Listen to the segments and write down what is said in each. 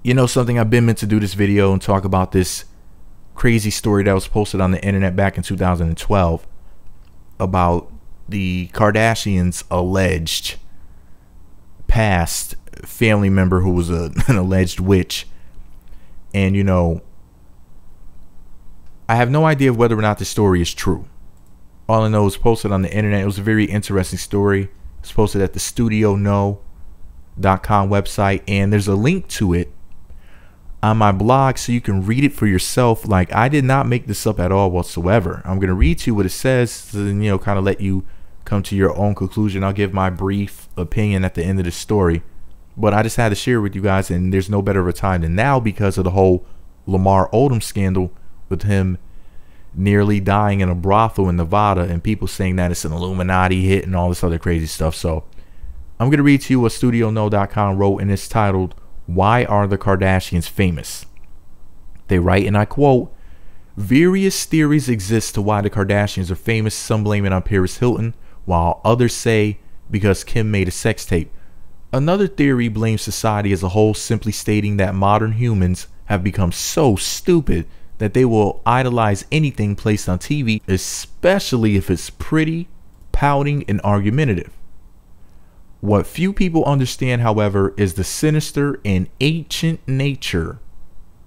You know something, I've been meant to do this video and talk about this crazy story that was posted on the internet back in 2012 about the Kardashians' alleged past family member who was an alleged witch. And you know, I have no idea of whether or not the story is true. All I know is posted on the internet. It was a very interesting story. It's posted at the studiono.com website, and there's a link to it on my blog so you can read it for yourself. Like, I did not make this up at all whatsoever. I'm going to read to you what it says and, you know, kind of let you come to your own conclusion. I'll give my brief opinion at the end of the story, but I just had to share it with you guys, and there's no better of a time than now because of the whole Lamar Odom scandal with him nearly dying in a brothel in Nevada and people saying that it's an Illuminati hit and all this other crazy stuff. So I'm going to read to you what studiono.com wrote, and it's titled, "Why Are the Kardashians Famous?" They write, and I quote, "Various theories exist to why the Kardashians are famous. Some blame it on Paris Hilton, while others say because Kim made a sex tape. Another theory blames society as a whole, simply stating that modern humans have become so stupid that they will idolize anything placed on TV, especially if it's pretty, pouting, and argumentative. What few people understand, however, is the sinister and ancient nature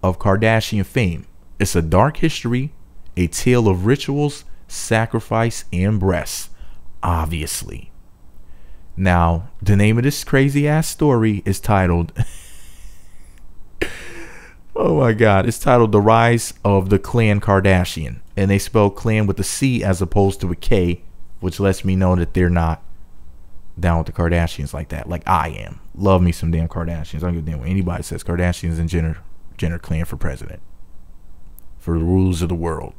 of Kardashian fame. It's a dark history, a tale of rituals, sacrifice, and breasts, obviously." Now, the name of this crazy ass story is titled, oh my God, it's titled "The Rise of the Klan Kardashian." And they spell Klan with a C as opposed to a K, which lets me know that they're not down with the Kardashians like that, like I am. Love me some damn Kardashians. I don't give a damn what anybody says. Kardashians and Jenner Klan for president, for the rulers of the world.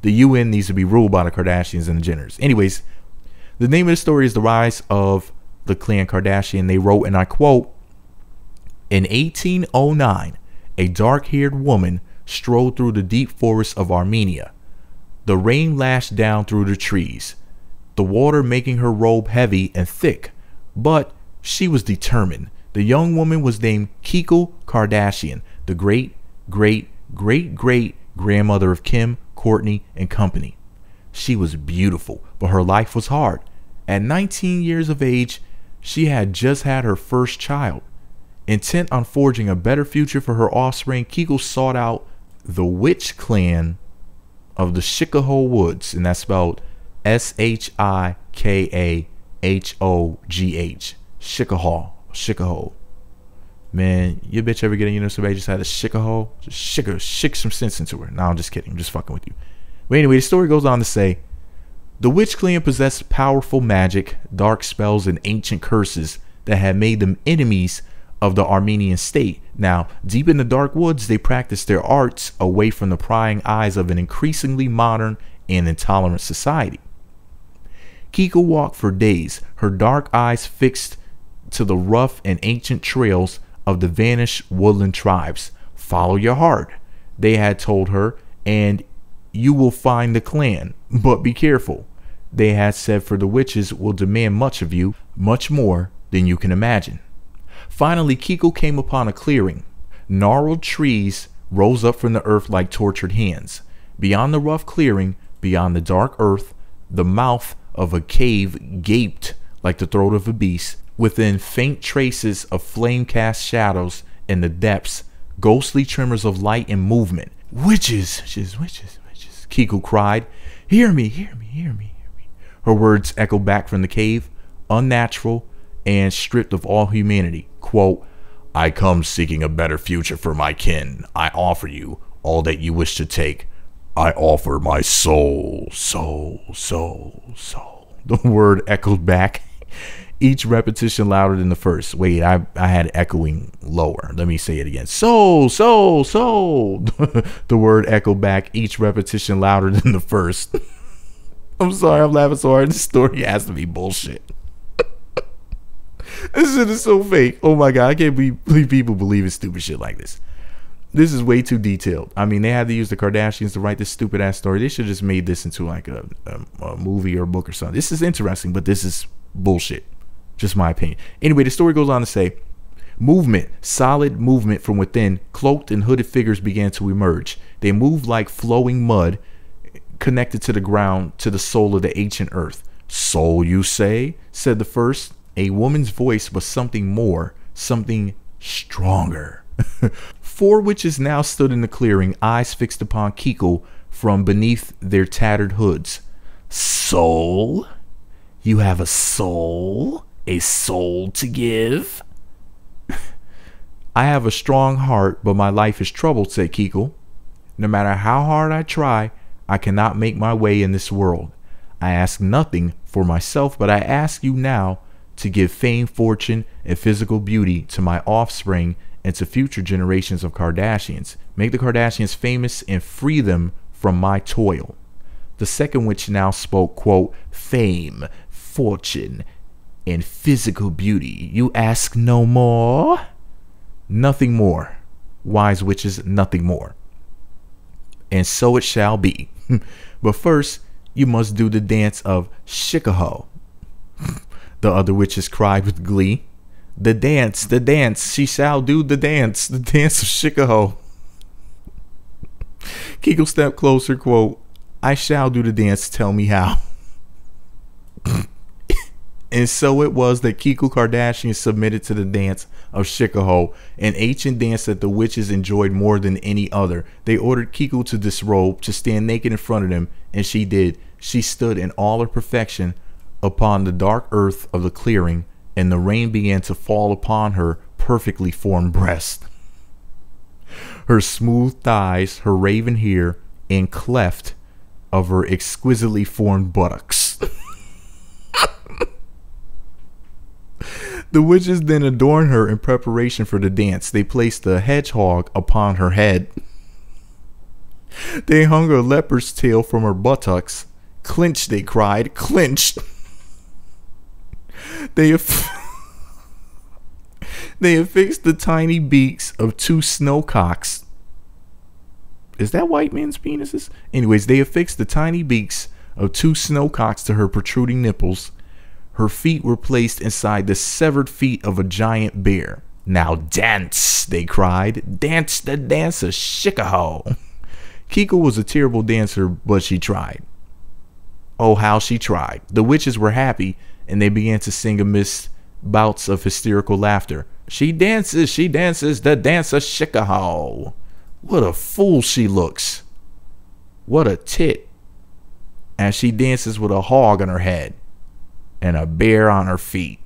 The UN needs to be ruled by the Kardashians and the Jenners. Anyways, the name of the story is "The Rise of the Klan Kardashian." They wrote, and I quote, "In 1809, a dark-haired woman strolled through the deep forests of Armenia. The rain lashed down through the trees, the water making her robe heavy and thick, but she was determined. The young woman was named Kiko Kardashian, the great-great-great-great-grandmother of Kim, Kourtney, and company. She was beautiful, but her life was hard. At 19 years of age, she had just had her first child. Intent on forging a better future for her offspring, Kiko sought out the witch clan of the Shikaho Woods," and that's spelled Shikahoh. Shikaho. Man, your bitch ever get in, you know, somebody just had a Shikaho? Just shick some sense into her. No, I'm just kidding. I'm just fucking with you. But anyway, the story goes on to say, "The witch clan possessed powerful magic, dark spells, and ancient curses that had made them enemies of the Armenian state. Now, deep in the dark woods, they practiced their arts away from the prying eyes of an increasingly modern and intolerant society. Kiko walked for days, her dark eyes fixed to the rough and ancient trails of the vanished woodland tribes. Follow your heart, they had told her, and you will find the clan. But be careful, they had said, for the witches will demand much of you, much more than you can imagine. Finally, Kiko came upon a clearing. Gnarled trees rose up from the earth like tortured hands. Beyond the rough clearing, beyond the dark earth, the mouth of a cave gaped like the throat of a beast. Within, faint traces of flame-cast shadows in the depths, ghostly tremors of light and movement. Witches, witches, witches, witches, Kiko cried. Hear me, hear me, hear me, hear me. Her words echoed back from the cave, unnatural and stripped of all humanity. Quote, I come seeking a better future for my kin. I offer you all that you wish to take. I offer my soul, soul, soul, soul. The word echoed back, each repetition louder than the first. Wait, I had echoing lower. Let me say it again. Soul, soul, soul. The word echoed back, each repetition louder than the first. I'm sorry, I'm laughing so hard. This story has to be bullshit. This shit is so fake. Oh my God, I can't believe people believe in stupid shit like this. This is way too detailed. I mean, they had to use the Kardashians to write this stupid ass story. They should have just made this into like a movie or a book or something. This is interesting, but this is bullshit. Just my opinion. Anyway, the story goes on to say, Movement, solid movement from within. Cloaked and hooded figures began to emerge. They moved like flowing mud, connected to the ground, to the soul of the ancient earth. Soul, you say? Said the first. A woman's voice was something more, something stronger. 4 witches now stood in the clearing, eyes fixed upon Kiko from beneath their tattered hoods. Soul? You have a soul? A soul to give? I have a strong heart, but my life is troubled, said Kiko. No matter how hard I try, I cannot make my way in this world. I ask nothing for myself, but I ask you now to give fame, fortune, and physical beauty to my offspring and to future generations of Kardashians. Make the Kardashians famous and free them from my toil. The second witch now spoke, quote, fame, fortune, and physical beauty. You ask no more? Nothing more. Wise witches, nothing more. And so it shall be. But first, you must do the dance of Shikaho. The other witches cried with glee. The dance, she shall do the dance of Shikaho. Kiko stepped closer, quote, I shall do the dance, tell me how. And so it was that Kiko Kardashian submitted to the dance of Shikaho, an ancient dance that the witches enjoyed more than any other. They ordered Kiko to disrobe, to stand naked in front of them, and she did. She stood in all her perfection upon the dark earth of the clearing, and the rain began to fall upon her perfectly formed breast, her smooth thighs, her raven hair, and cleft of her exquisitely formed buttocks. The witches then adorned her in preparation for the dance. They placed a hedgehog upon her head. They hung a leopard's tail from her buttocks. Clenched, they cried, clenched. They affixed the tiny beaks of 2 snowcocks. Is that white men's penises? Anyways, they affixed the tiny beaks of 2 snowcocks to her protruding nipples. Her feet were placed inside the severed feet of a giant bear. Now dance, they cried. Dance the dance of Shikaho. Kiko was a terrible dancer, but she tried. Oh, how she tried. The witches were happy, and they began to sing amidst bouts of hysterical laughter. She dances, the dance of Shikaho. What a fool she looks. What a tit. And she dances with a hog on her head and a bear on her feet.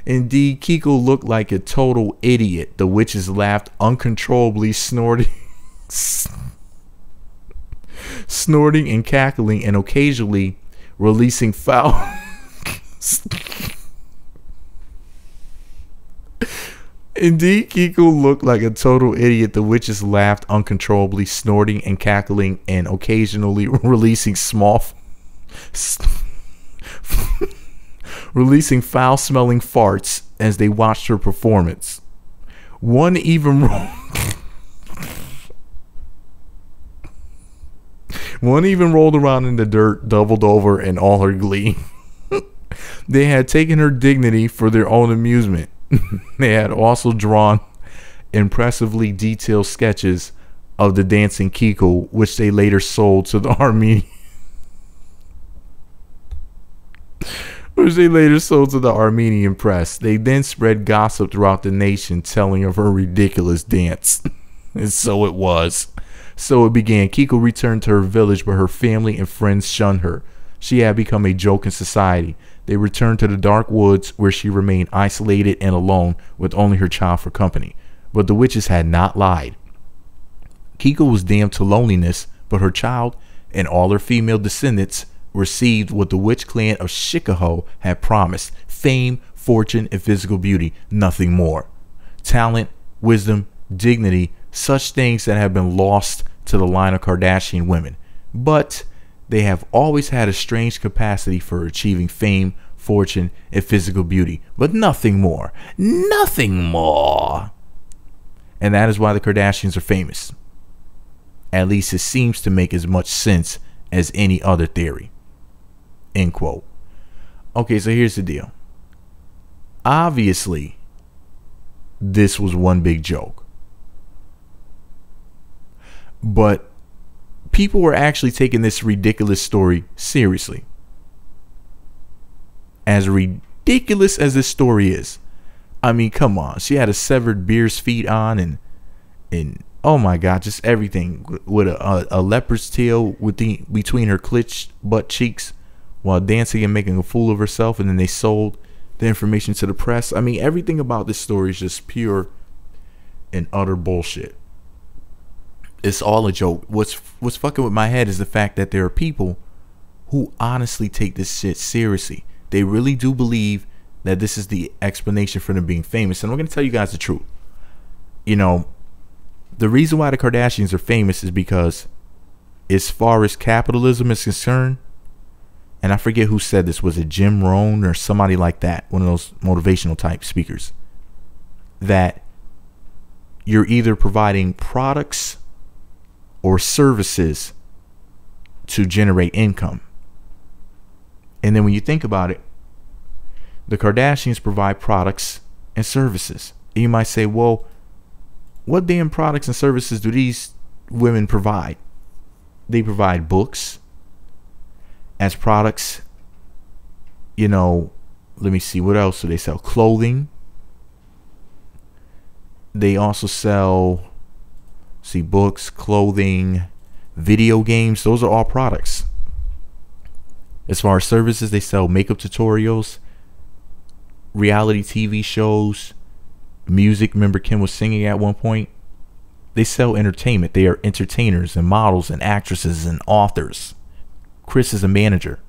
Indeed, Kiko looked like a total idiot. The witches laughed uncontrollably, snorting and cackling, and occasionally releasing foul Indeed, Kiko looked like a total idiot. The witches laughed uncontrollably, snorting and cackling, and occasionally releasing releasing foul-smelling farts as they watched her performance. One even rolled around in the dirt, doubled over in all her glee. They had taken her dignity for their own amusement. They had also drawn impressively detailed sketches of the dancing Kiko, which they later sold to the Armenian press. They then spread gossip throughout the nation, telling of her ridiculous dance. And so it was. So it began. Kiko returned to her village, but her family and friends shunned her. She had become a joke in society. They returned to the dark woods, where she remained isolated and alone with only her child for company. But the witches had not lied. Kiko was damned to loneliness, but her child and all her female descendants received what the witch clan of Shikaho had promised: fame, fortune, and physical beauty, nothing more. Talent, wisdom, dignity, such things that have been lost to the line of Kardashian women. But they have always had a strange capacity for achieving fame, fortune, and physical beauty, but nothing more. Nothing more. And that is why the Kardashians are famous. At least it seems to make as much sense as any other theory. End quote. Okay, so here's the deal. Obviously, this was one big joke. But people were actually taking this ridiculous story seriously. As ridiculous as this story is, I mean, come on. She had a severed bear's feet on and oh my God, just everything with a leopard's tail between her clenched butt cheeks while dancing and making a fool of herself. And then they sold the information to the press. I mean, everything about this story is just pure and utter bullshit. It's all a joke. What's fucking with my head is the fact that there are people who honestly take this shit seriously. They really do believe that this is the explanation for them being famous. And I'm going to tell you guys the truth. You know, the reason why the Kardashians are famous is because as far as capitalism is concerned, and I forget who said this, was it Jim Rohn or somebody like that, one of those motivational type speakers, that you're either providing products or services to generate income. And then when you think about it, the Kardashians provide products and services. And you might say, well, what damn products and services do these women provide? They provide books as products. You know, let me see, what else do they sell? Clothing. They also sell, books, clothing, video games. Those are all products. As far as services, they sell makeup tutorials, reality TV shows, music. Remember Kim was singing at one point? They sell entertainment. They are entertainers and models and actresses and authors. Chris is a manager.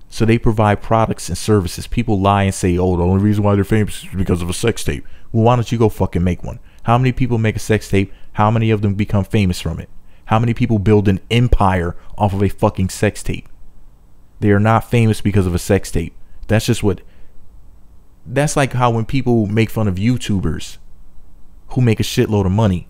So they provide products and services. People lie and say, oh, the only reason why they're famous is because of a sex tape. Well, why don't you go fucking make one? How many people make a sex tape? How many of them become famous from it? How many people build an empire off of a fucking sex tape? They are not famous because of a sex tape. That's just what... That's like how when people make fun of YouTubers who make a shitload of money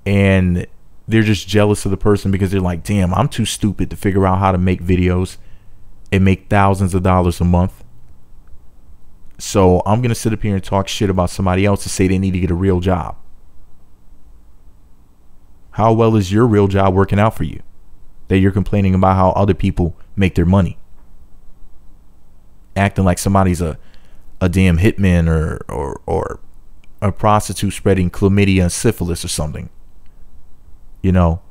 and they're just jealous of the person because they're like, damn, I'm too stupid to figure out how to make videos and make thousands of dollars a month. So I'm going to sit up here and talk shit about somebody else to say they need to get a real job. How well is your real job working out for you that you're complaining about how other people make their money? Acting like somebody's a damn hitman or a prostitute spreading chlamydia and syphilis or something. You know,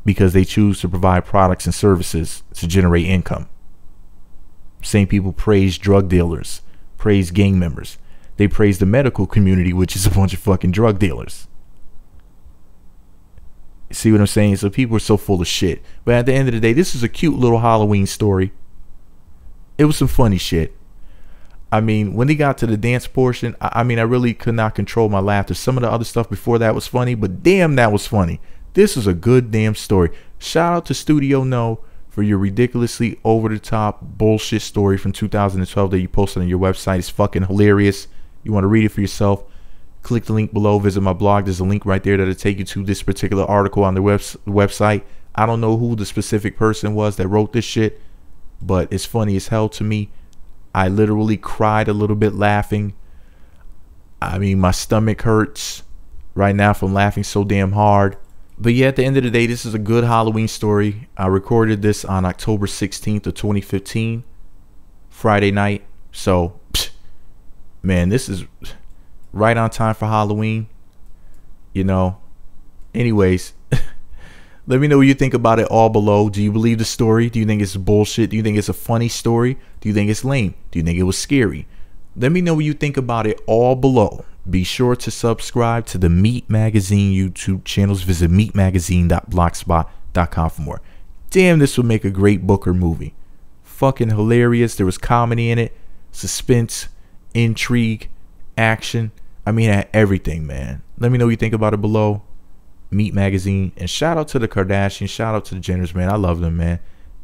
because they choose to provide products and services to generate income. Same people praise drug dealers, praise gang members. They praise the medical community, which is a bunch of fucking drug dealers. See what I'm saying? So people are so full of shit. But at the end of the day, this is a cute little Halloween story. It was some funny shit. I mean, when they got to the dance portion, I mean, I really could not control my laughter. Some of the other stuff before that was funny, but damn, that was funny. This is a good damn story. Shout out to Studio No for your ridiculously over-the-top bullshit story from 2012 that you posted on your website. It's fucking hilarious. You want to read it for yourself? Click the link below. Visit my blog. There's a link right there that'll take you to this particular article on the website. I don't know who the specific person was that wrote this shit, but it's funny as hell to me. I literally cried a little bit laughing. I mean, my stomach hurts right now from laughing so damn hard. But yeah, at the end of the day, this is a good Halloween story. I recorded this on October 16th of 2015, Friday night. So, man, this is right on time for Halloween. You know, anyways, let me know what you think about it all below. Do you believe the story? Do you think it's bullshit? Do you think it's a funny story? Do you think it's lame? Do you think it was scary? Let me know what you think about it all below. Be sure to subscribe to the Meat Magazine YouTube channels. Visit meatmagazine.blogspot.com for more. Damn, this would make a great book or movie. Fucking hilarious. There was comedy in it, suspense, intrigue, action. I mean, it had everything, man. Let me know what you think about it below. Meat Magazine. And shout out to the Kardashians. Shout out to the Jenners, man. I love them, man.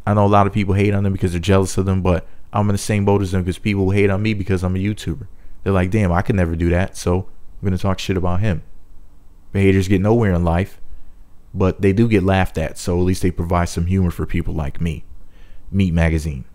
I know a lot of people hate on them because they're jealous of them, but I'm in the same boat as them because people hate on me because I'm a YouTuber. They're like, damn, I could never do that, so I'm going to talk shit about him. The haters get nowhere in life, but they do get laughed at, so at least they provide some humor for people like me. Meat Magazine.